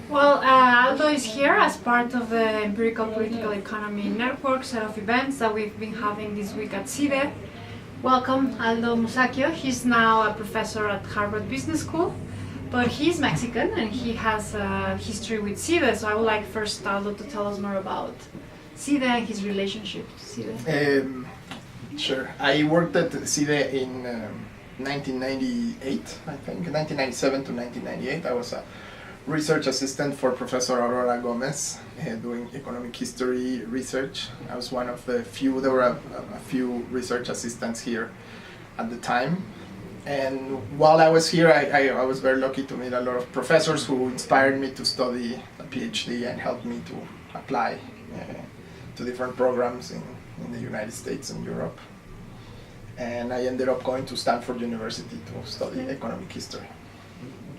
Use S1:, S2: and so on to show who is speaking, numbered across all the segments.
S1: Well, Aldo is here as part of the Empirical Political Economy Network set of events that we've been having this week at CIDE. Welcome, Aldo Musacchio. He's now a professor at Harvard Business School, but he's Mexican and he has a history with CIDE, so I would like first Aldo to tell us more about CIDE and his relationship to CIDE.
S2: Sure. I worked at CIDE in 1998, I think, 1997 to 1998. I was a research assistant for Professor Aurora Gomez, doing economic history research. I was one of the few, there were a few research assistants here at the time. And while I was here, I was very lucky to meet a lot of professors who inspired me to study a PhD and helped me to apply to different programs in the United States and Europe. And I ended up going to Stanford University to study economic history.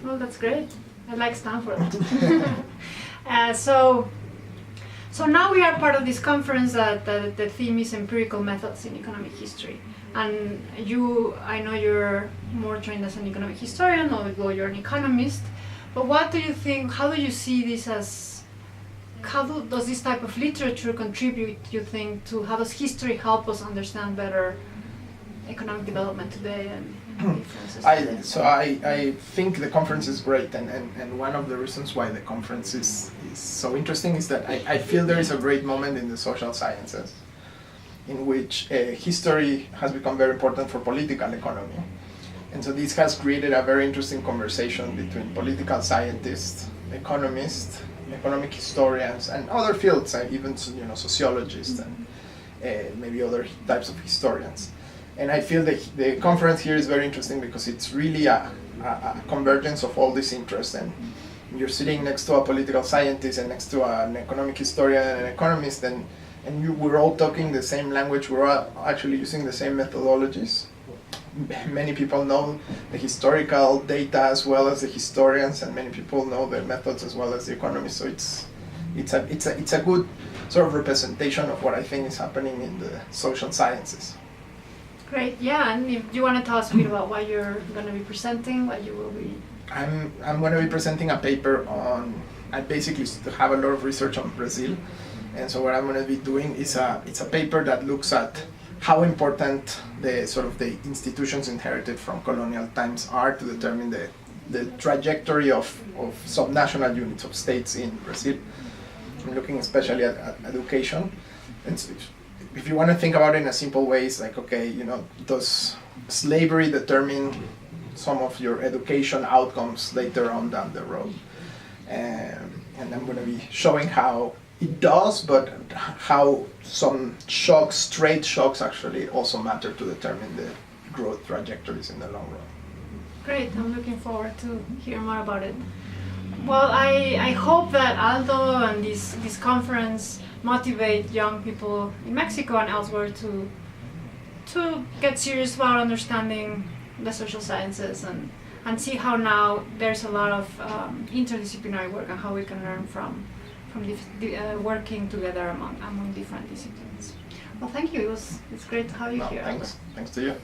S1: Oh, that's great. I like Stanford. So now we are part of this conference that the theme is empirical methods in economic history. And I know you're more trained as an economic historian, although you're an economist. But what do you think, how do you see this as, does this type of literature contribute, you think, to how does history help us understand better economic development today and differences today?
S2: I think the conference is great, and one of the reasons why the conference is so interesting is that I feel there is a great moment in the social sciences in which history has become very important for political economy. And so this has created a very interesting conversation between political scientists, economists, economic historians, and other fields, and even sociologists and maybe other types of historians. And I feel that the conference here is very interesting because it's really a convergence of all these interests. And you're sitting next to a political scientist and next to an economic historian and an economist, and we're all talking the same language. We're all actually using the same methodologies. Many people know the historical data as well as the historians, and many people know the methods as well as the economists. So it's a good sort of representation of what I think is happening in the social sciences.
S1: Great, yeah, and if you want to tell us a bit about what you're going to be presenting, what you will be...
S2: I'm going to be presenting a paper on, I basically have a lot of research on Brazil, and so what I'm going to be doing is it's a paper that looks at how important the institutions inherited from colonial times are to determine the trajectory of subnational units of states in Brazil. I'm looking especially at education. And so if you want to think about it in a simple way, it's like, okay, does slavery determine some of your education outcomes later on down the road? And I'm going to be showing how it does, but how some shocks, trade shocks, actually also matter to determine the growth trajectories in the long run.
S1: Great, I'm looking forward to hear more about it. Well, I hope that Aldo and this conference motivate young people in Mexico and elsewhere to get serious about understanding the social sciences and see how now there's a lot of interdisciplinary work and how we can learn from working together among different disciplines. Well, thank you. It's great to have you here.
S2: Thanks to you.